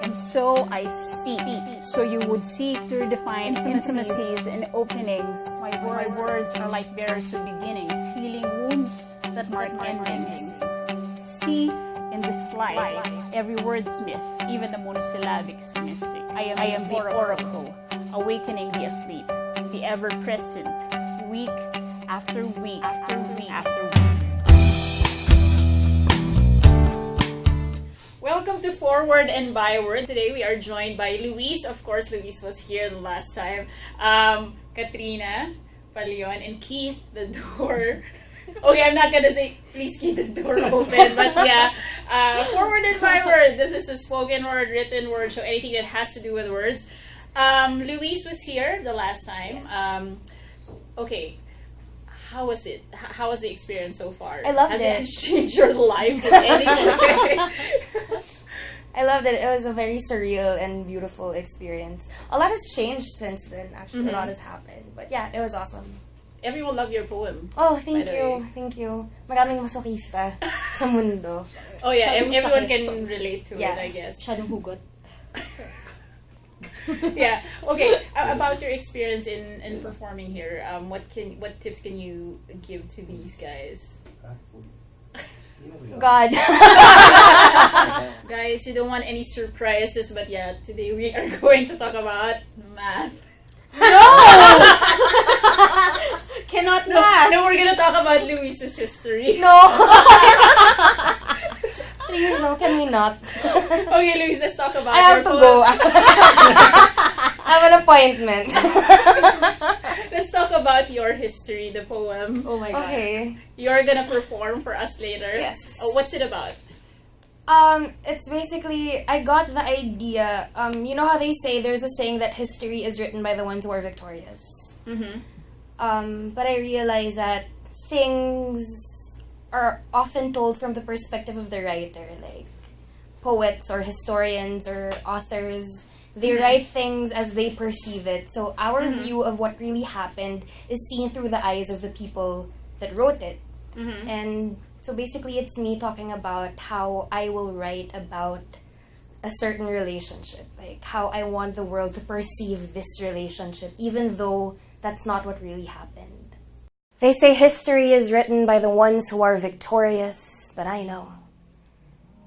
And so I speak. So you would seek to redefine intimacies and openings. My words are like bearers of beginnings, healing wounds that mark endings. See in this life, every wordsmith, even the monosyllabic mystic. I am the oracle, awakening the asleep, the ever-present, week after week after week after week. Welcome to Forward and Byword. Today we are joined by Louise. Of course, Louise was here the last time. Katrina, Pallon, and Keith, Dador. Okay, I'm not gonna say please keep the door open, but yeah. Forward and Byword. This is a spoken word, written word, so anything that has to do with words. Louise was here the last time. Yes. Okay. How was it? How was the experience so far? I loved Has it. Has it changed your life in any way? I loved it. It was a very surreal and beautiful experience. A lot has changed since then, actually. A lot has happened. But yeah, it was awesome. Everyone loved your poem. Oh, thank you. Thank you. Maraming masokista sa mundo. Oh yeah, Masyadong everyone sakit. can relate to it, I guess. Masyadong hugot. Yeah. Okay. About your experience in performing here, what tips can you give to these guys? God. Guys, you don't want any surprises, but yeah, today we are going to talk about math. No! Cannot math. No, we're gonna talk about Louise's history. No. Please, no. Can we not? Okay, Louise, let's talk about I have to poem. go. I have an appointment. Let's talk about your history, the poem. Oh my god. Okay. You're gonna perform for us later. Yes. What's it about? It's basically, I got the idea, you know how they say, there's a saying that history is written by the ones who are victorious. But I realize that things are often told from the perspective of the writer, like poets or historians or authors. They write things as they perceive it. So our view of what really happened is seen through the eyes of the people that wrote it. And so basically it's me talking about how I will write about a certain relationship, like how I want the world to perceive this relationship, even though that's not what really happened. They say history is written by the ones who are victorious, but I know.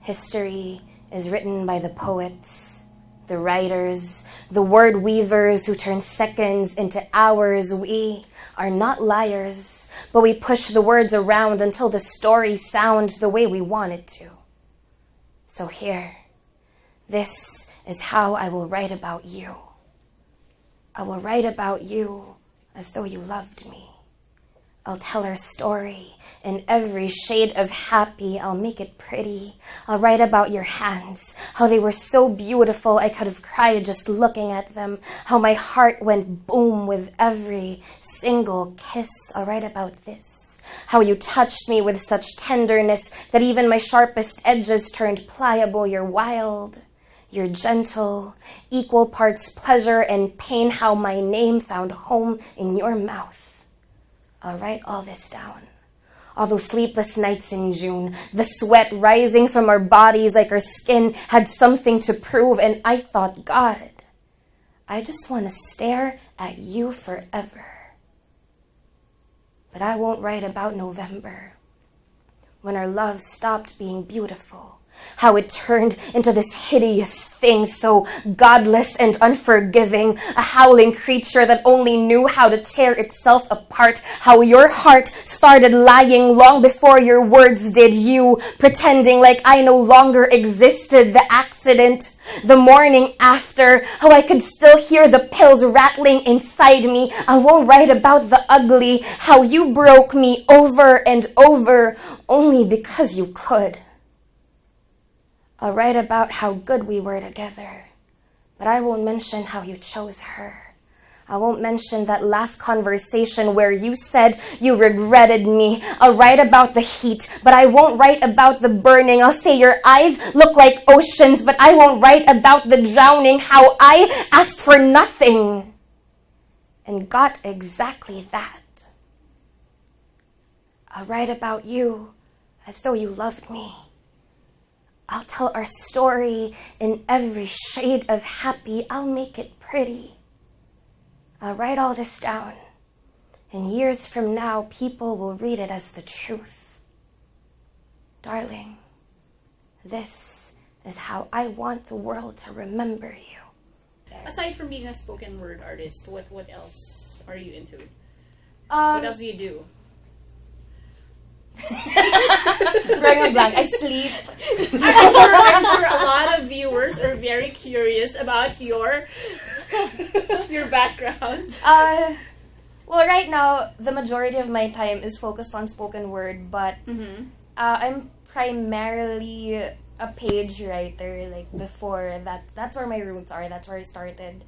History is written by the poets, the writers, the word weavers who turn seconds into hours. We are not liars, but we push the words around until the story sounds the way we want it to. So here, this is how I will write about you. I will write about you as though you loved me. I'll tell our story in every shade of happy. I'll make it pretty. I'll write about your hands, how they were so beautiful I could have cried just looking at them, how my heart went boom with every single kiss. I'll write about this, how you touched me with such tenderness that even my sharpest edges turned pliable. You're wild, you're gentle, equal parts pleasure and pain, how my name found home in your mouth. I'll write all this down. All those sleepless nights in June, the sweat rising from our bodies like our skin had something to prove, and I thought, God, I just want to stare at you forever. But I won't write about November, when our love stopped being beautiful. How it turned into this hideous thing, so godless and unforgiving, a howling creature that only knew how to tear itself apart. How your heart started lying long before your words did, you pretending like I no longer existed. The accident, the morning after, how I could still hear the pills rattling inside me. I won't write about the ugly, how you broke me over and over only because you could. I'll write about how good we were together, but I won't mention how you chose her. I won't mention that last conversation where you said you regretted me. I'll write about the heat, but I won't write about the burning. I'll say your eyes look like oceans, but I won't write about the drowning. How I asked for nothing and got exactly that. I'll write about you as though you loved me. I'll tell our story in every shade of happy. I'll make it pretty. I'll write all this down. And years from now, people will read it as the truth. Darling, this is how I want the world to remember you. Aside from being a spoken word artist, what else are you into? Um, What else do you do? Drawing a blank. I sleep. I'm sure a lot of viewers are very curious about your background. Well, right now, the majority of my time is focused on spoken word, but I'm primarily a page writer. Like before, that's where my roots are. That's where I started.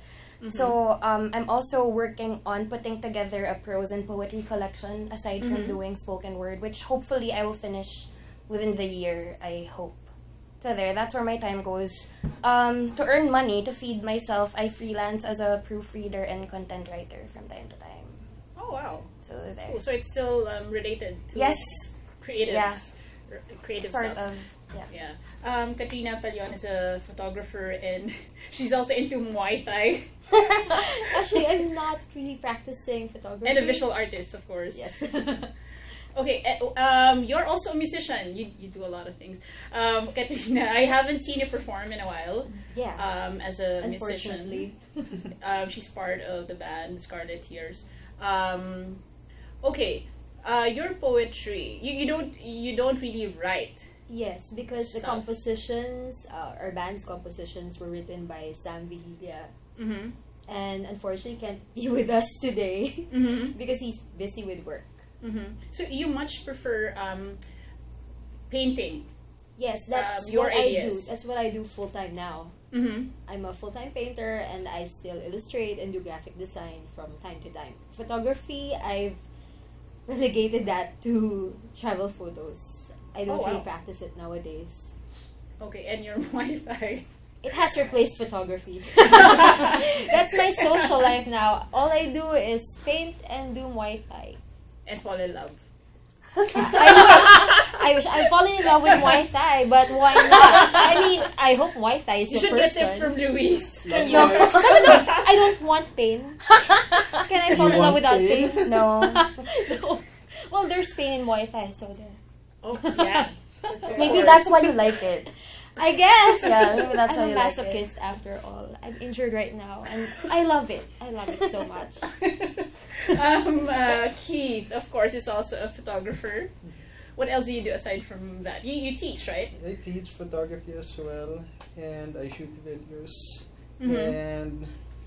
So I'm also working on putting together a prose and poetry collection aside from doing spoken word, which hopefully I will finish within the year, I hope. So that's where my time goes. To earn money, to feed myself, I freelance as a proofreader and content writer from time to time. Oh, wow. So That's there. cool. So it's still related to Yes. creative, Yeah. creative Sort stuff. of. Yeah. Yeah. Katrina Pallon is a photographer and she's also into Muay Thai Actually, I'm not really practicing photography. and a visual artist, of course. Yes. Okay, you're also a musician. You do a lot of things. Katrina, I haven't seen you perform in a while. Yeah. As a Unfortunately. musician. She's part of the band Scarlet Tears. Okay, your poetry. You don't really write. Yes, because the Stuff. compositions, our band's compositions were written by Sam Villa. Mm-hmm. And unfortunately can't be with us today Mm-hmm. because he's busy with work. Mm-hmm. So you much prefer painting. Yes, that's your what I do. ideas. That's what I do full time now. Mm-hmm. I'm a full-time painter and I still illustrate and do graphic design from time to time. Photography, I've relegated that to travel photos. I don't Oh, wow. really practice it nowadays. Okay, and your Muay Thai. It has replaced photography. That's my social life now. All I do is paint and do Muay Thai. And fall in love. I wish I'd fallen in love with Muay Thai, but why not? I mean, I hope Muay Thai is You the should get person. tips from Louise. No, I don't want pain. Can I fall in love without pain? No. No. Well, there's pain in Muay Thai, so there. Oh, yeah. Maybe that's why you like it. I guess. Yeah, maybe that's I'm why a you like it. masochist after all. I'm injured right now, and I love it. I love it so much. Keith, of course, is also a photographer. What else do you do aside from that? You teach, right? I teach photography as well, and I shoot videos, Mm-hmm. and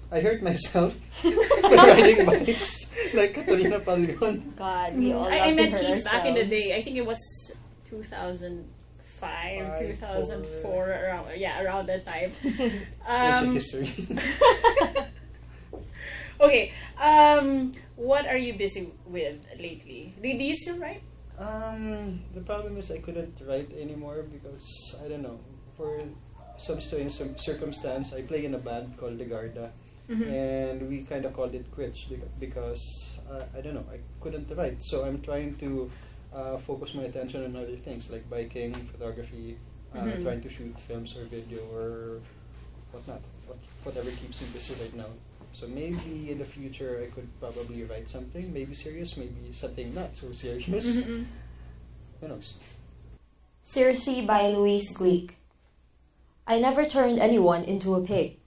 I hurt myself riding bikes like Katrina Pallon. God, we all love I to met hurt Keith back in the ourselves. day. I think it was 2005, 2004, four. around that time. Ancient history. Okay, what are you busy with lately? Do you still write? The problem is I couldn't write anymore because I don't know, for some strange circumstance I play in a band called the Garda, and we kind of called it quits because I don't know, I couldn't write, so I'm trying to focus my attention on other things like biking, photography, trying to shoot films or video or whatnot, whatever keeps me busy right now. So maybe in the future I could probably write something, maybe serious, maybe something not so serious. Who knows? Circe by Louise. I never turned anyone into a pig.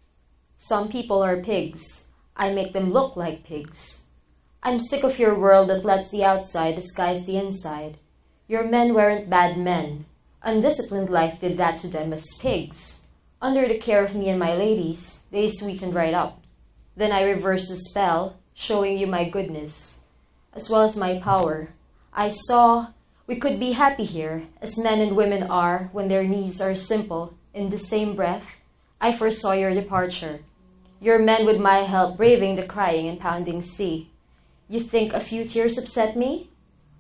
Some people are pigs. I make them look like pigs. I'm sick of your world that lets the outside disguise the inside. Your men weren't bad men. Undisciplined life did that to them as pigs. Under the care of me and my ladies, they sweetened right up. Then I reversed the spell, showing you my goodness, as well as my power. I saw we could be happy here, as men and women are when their needs are simple. In the same breath, I foresaw your departure. Your men with my help braving the crying and pounding sea. You think a few tears upset me?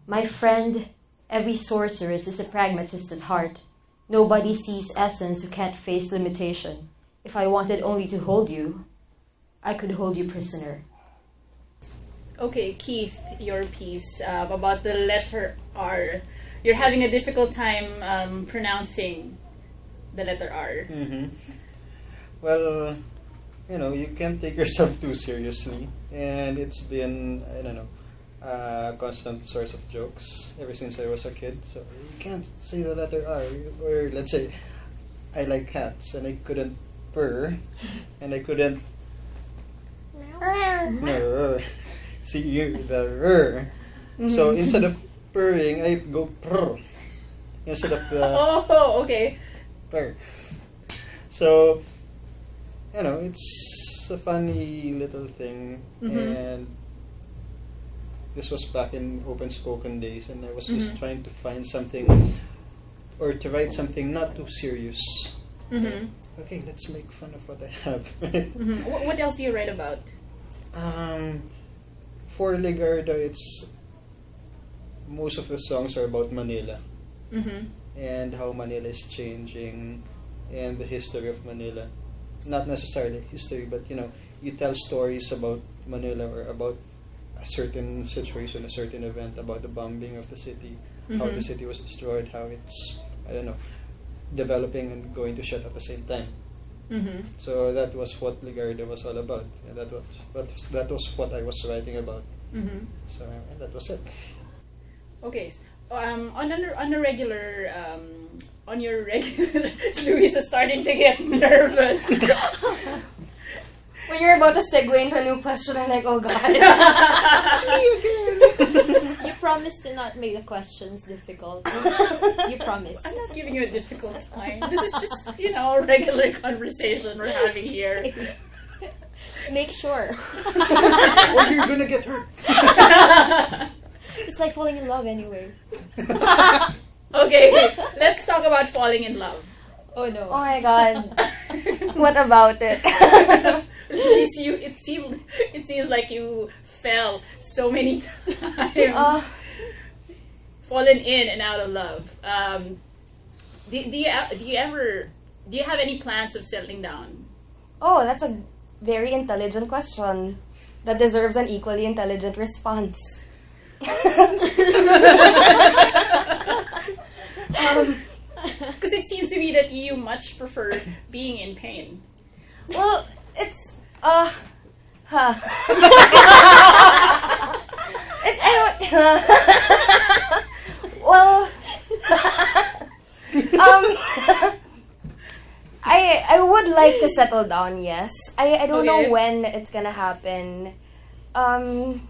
My friend, every sorceress is a pragmatist at heart. Nobody sees essence who can't face limitation. If I wanted only to hold you, I could hold you prisoner. Okay, Keith, your piece about the letter R. You're having a difficult time pronouncing the letter R? Mm-hmm. Well, you can't take yourself too seriously, and it's been, I don't know, a constant source of jokes ever since I was a kid. So you can't say the letter R, or let's say, I like cats, and I couldn't purr, and I couldn't see you the R. So instead of purring, I go prr instead of the Oh, okay. purr. So it's a funny little thing, and this was back in open spoken days, and I was just trying to find something or to write something not too serious. Okay, let's make fun of what I have. What else do you write about? For Ligarda, most of the songs are about Manila and how Manila is changing and the history of Manila. Not necessarily history, but you tell stories about Manila or about a certain situation, a certain event, about the bombing of the city, how the city was destroyed, how it's, I don't know, developing and going to shut at the same time. So that was what Ligarda was all about. And that was what I was writing about. So and that was it. Okay. On your regular, Louise is starting to get nervous. When you're about to segue into a new question, I'm like, oh god. You promised to not make the questions difficult. You promised. I'm not giving you a difficult time. This is just, a regular conversation we're having here. Make sure. Or you're gonna get hurt. It's like falling in love anyway. Okay, let's talk about falling in love. Oh no. Oh my god. What about it? Louise, it seems like you fell so many times. Fallen in and out of love. Do you have any plans of settling down? Oh, that's a very intelligent question that deserves an equally intelligent response. Because it seems to me that you much prefer being in pain. Well, it's well, I would like to settle down. Yes, I don't know when it's gonna happen. But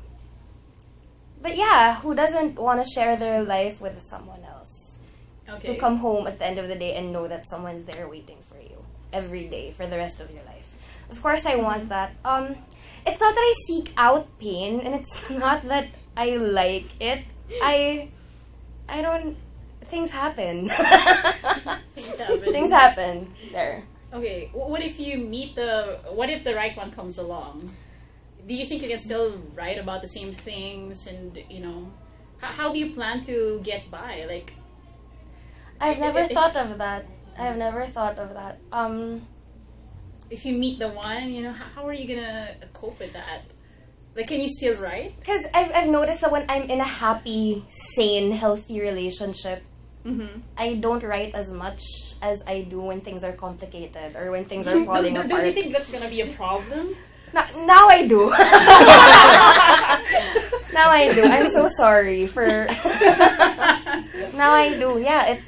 yeah, who doesn't want to share their life with someone else? Okay. To come home at the end of the day and know that someone's there waiting for you every day for the rest of your life. Of course, I want that. It's not that I seek out pain, and it's not that I like it. I don't. Things happen. Things happen. There. Okay. What if the right one comes along? Do you think you can still write about the same things? And how do you plan to get by? Like, I've never thought of that. If you meet the one, how are you gonna cope with that? Like, can you still write? Because I've noticed that when I'm in a happy, sane, healthy relationship, I don't write as much as I do when things are complicated or when things are falling apart. Don't you think that's gonna be a problem? Now I do. Now I do. I'm so sorry for. Now I do. Yeah,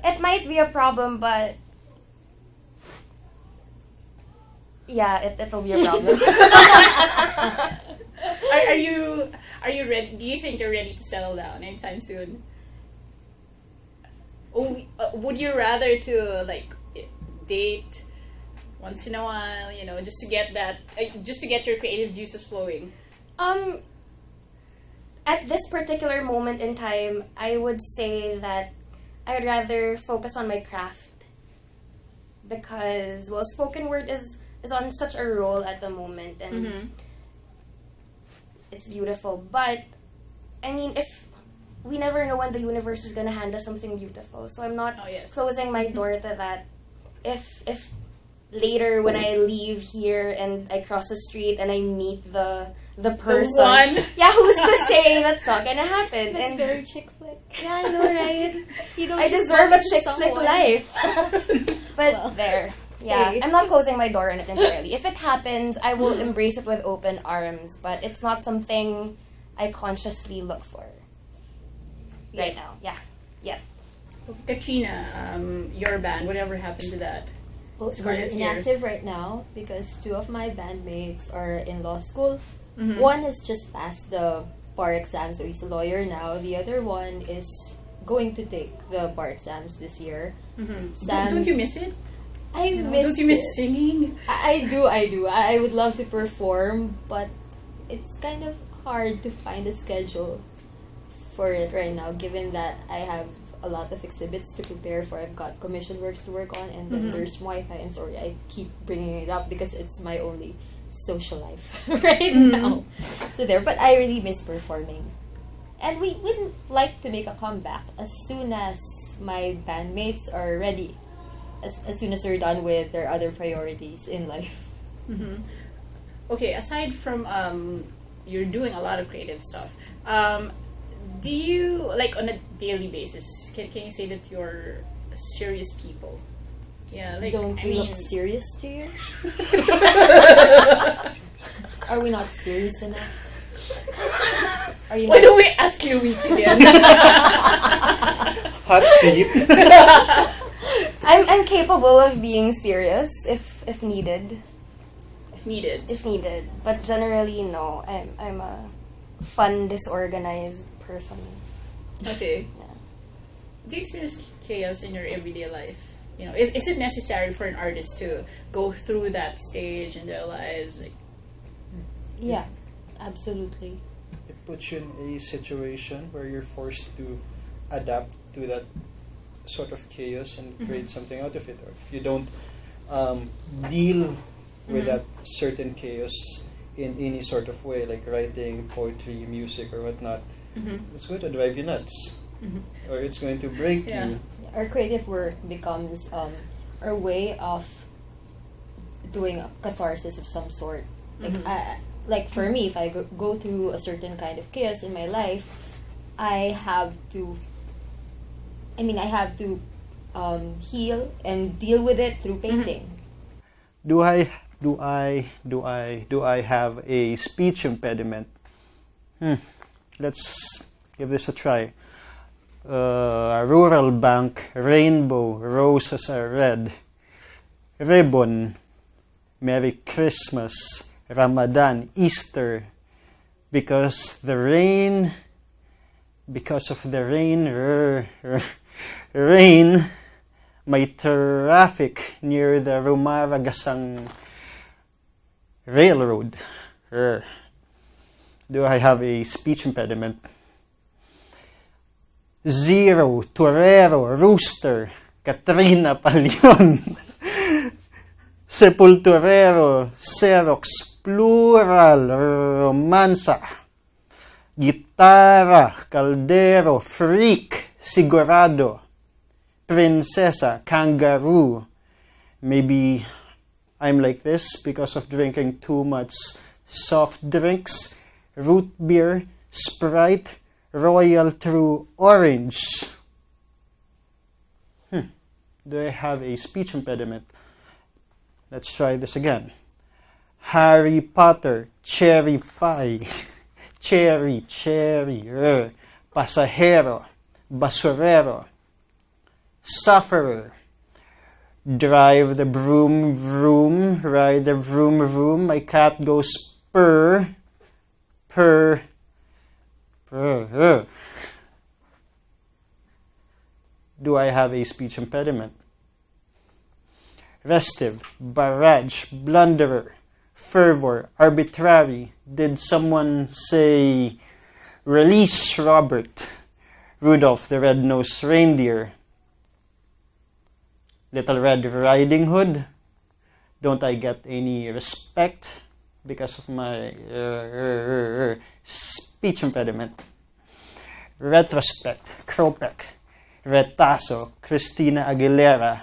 it might be a problem, but yeah, it'll be a problem. Are you ready? Do you think you're ready to settle down anytime soon? Or would you rather to date once in a while, just to get your creative juices flowing? At this particular moment in time, I would say that I'd rather focus on my craft because, well, spoken word is on such a roll at the moment, and it's beautiful. But I mean, if we never know when the universe is gonna hand us something beautiful, so I'm not closing my door to that. If later when I leave here and I cross the street and I meet the the person. one. Yeah, who's to say that's not gonna happen? That's And very chick flick. yeah, I know, right? You don't I just deserve a want chick flick someone. life. But Well, there. Yeah, hey. I'm not closing my door on it entirely. If it happens, I will embrace it with open arms, but it's not something I consciously look for right now. Yeah. Katrina, your band, whatever happened to that? Well, we're Scarlet Tears. inactive right now because two of my bandmates are in law school. Mhm. One has just passed the bar exam, so he's a lawyer now. The other one is going to take the bar exams this year. Mhm. Sam- Don't you miss it? I You know, miss don't you miss it. singing? I do. I would love to perform, but it's kind of hard to find a schedule for it right now, given that I have a lot of exhibits to prepare for. I've got commission works to work on, and then there's Wi-Fi. I'm sorry, I keep bringing it up because it's my only social life right now. So there, but I really miss performing. And we would like to make a comeback as soon as my bandmates are ready. As soon as they're done with their other priorities in life. Mm-hmm. Okay, aside from you're doing a lot of creative stuff, do you, like, on a daily basis, can you say that you're serious people? Yeah, like, Don't I we mean, look serious to you? Are we not serious enough? Are you why not? don't we ask Louise again? Hot seat. I'm capable of being serious if needed. If needed. If needed. But generally no. I'm a fun, disorganized person. Okay. Yeah. Do you experience chaos in your everyday life? You know, is it necessary for an artist to go through that stage in their lives? Like, Yeah, absolutely. It puts you in a situation where you're forced to adapt to that sort of chaos and create something out of it. Or if you don't deal with that certain chaos in any sort of way, like writing, poetry, music, or whatnot, it's going to drive you nuts. Or it's going to break Yeah. you. Our creative work becomes our way of doing a catharsis of some sort. Like for me, if I go through a certain kind of chaos in my life, I have to heal and deal with it through painting. Do I have a speech impediment? Let's give this a try. Rural bank, rainbow, roses are red. Ribbon, Merry Christmas, Ramadan, Easter. Because of the rain, may traffic near the Rumaragasang railroad. Do I have a speech impediment? Zero, Torero, Rooster, Katrina, Pallon, Sepulturero, Xerox, Plural, Romansa, Guitarra, Caldero, Freak, Sigurado, Princesa, Kangaroo. Maybe I'm like this because of drinking too much soft drinks, root beer, Sprite, Royal True Orange. Do I have a speech impediment? Let's try this again. Harry Potter, Cherry Pie, Cherry, Pasajero, Basurero, Sufferer, Drive the broom, vroom, ride the vroom, vroom. My cat goes purr, purr, purr. Do I have a speech impediment? Restive, barrage, blunderer, fervor, arbitrary. Did someone say, release Robert, Rudolph the Red-Nosed Reindeer, Little Red Riding Hood? Don't I get any respect because of my speech impediment? Retrospect, Kropek, Retazo, Christina Aguilera.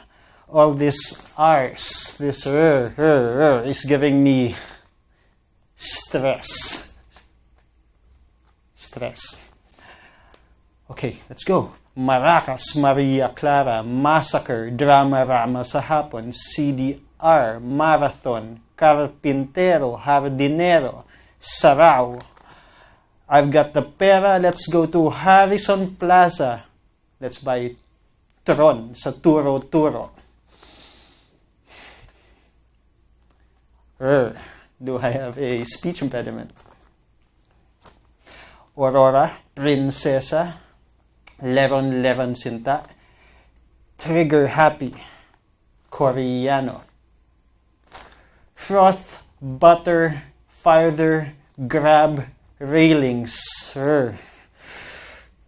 All this R's, this is giving me stress. stress. Okay, let's go. Maracas, Maria Clara, Massacre, Drama Rama sa hapon, CDR, Marathon, Carpintero, Hardinero, Sarao. I've got the pera, let's go to Harrison Plaza. Let's buy Tron sa Turo Turo. Do I have a speech impediment? Aurora, Prinsesa, Leron Leron Sinta, Trigger Happy, Koreano, Froth, Butter, Farther, Grab, Railings. Do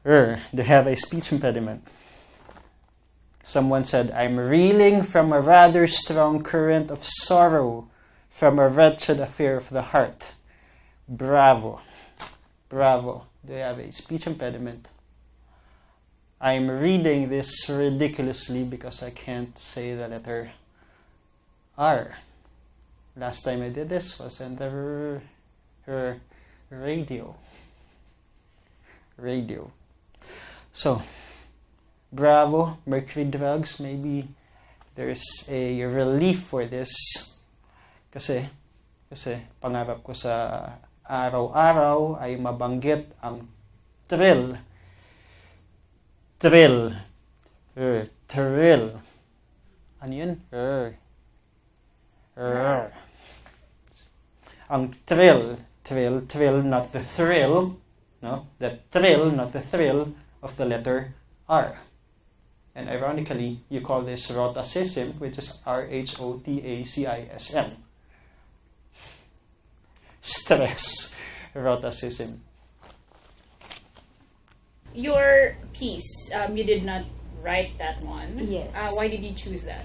I have a speech impediment? Someone said, I'm reeling from a rather strong current of sorrow, from a wretched affair of the heart. Bravo. Bravo. Do I have a speech impediment? I'm reading this ridiculously because I can't say the letter R. Last time I did this was in the radio. Radio. So, bravo, mercury drugs. Maybe there's a relief for this. Kasi pangarap ko sa araw-araw ay mabanggit ang thrill. Thrill. Thrill. Ano yun? Ang thrill. Thrill, not the thrill. No? The thrill, not the thrill of the letter R. And ironically, you call this rotacism, which is RHOTACISM. Stress. Rotacism. Your piece, you did not write that one. Yes. Why did you choose that?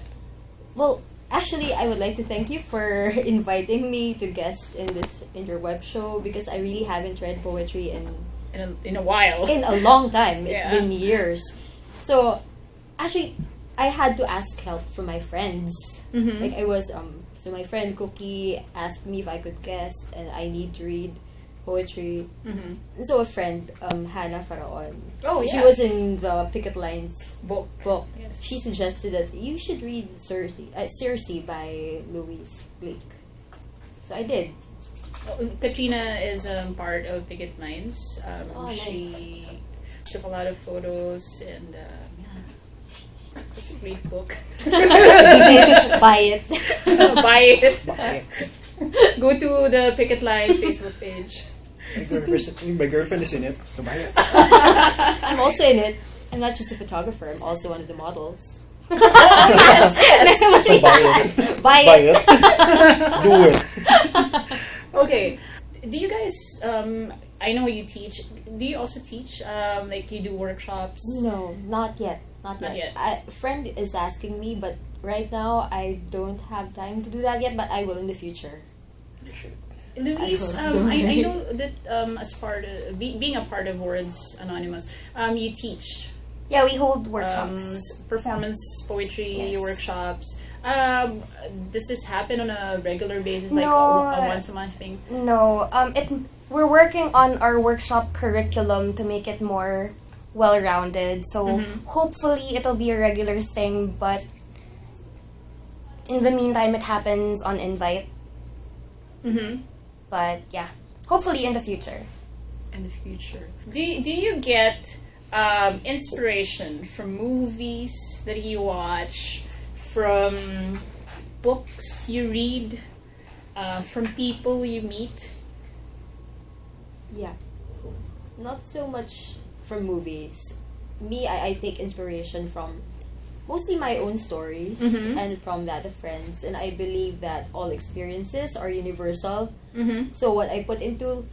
Well, actually, I would like to thank you for inviting me to guest in your web show, because I really haven't read poetry in a while. In a long time. It's Yeah. been years. So, actually, I had to ask help from my friends. Mhm. Like, I was, so my friend Cookie asked me if I could guest, and I need to read poetry. Mm-hmm. And so a friend, Hannah Faraon, Oh, she yeah. was in the Picket Lines Book. book. Yes. She suggested that you should read Circe by Louise Gleek. So I did. Katrina is part of Picket Lines. Oh, nice. She took a lot of photos, and yeah, it's a great book. Buy it. Buy it. Go to the Picket Lines Facebook page. My girlfriend is in it. So buy it. I'm also in it. I'm not just a photographer. I'm also one of the models. Yes. So buy it. Buy Buy it. it. Do it. Okay. Do you guys? I know you teach. Do you also teach? Like you do workshops? No, not yet. Not Not yet. yet. A friend is asking me, but right now I don't have time to do that yet. But I will in the future. You should. Louise, I I know that as part of being a part of Words Anonymous, you teach Yeah, we hold workshops. performance poetry Yes. workshops. Does this happen on a regular basis, like No, a once a month thing? No, we're working on our workshop curriculum to make it more well-rounded. So hopefully it'll be a regular thing, but in the meantime, it happens on invite. Mm-hmm. But yeah, hopefully in the future. In the future, do you get inspiration from movies that you watch, from books you read, from people you meet? Yeah. Not so much from movies. Me, I take inspiration from mostly my own stories and from that of friends. And I believe that all experiences are universal. Mm-hmm. So what I put into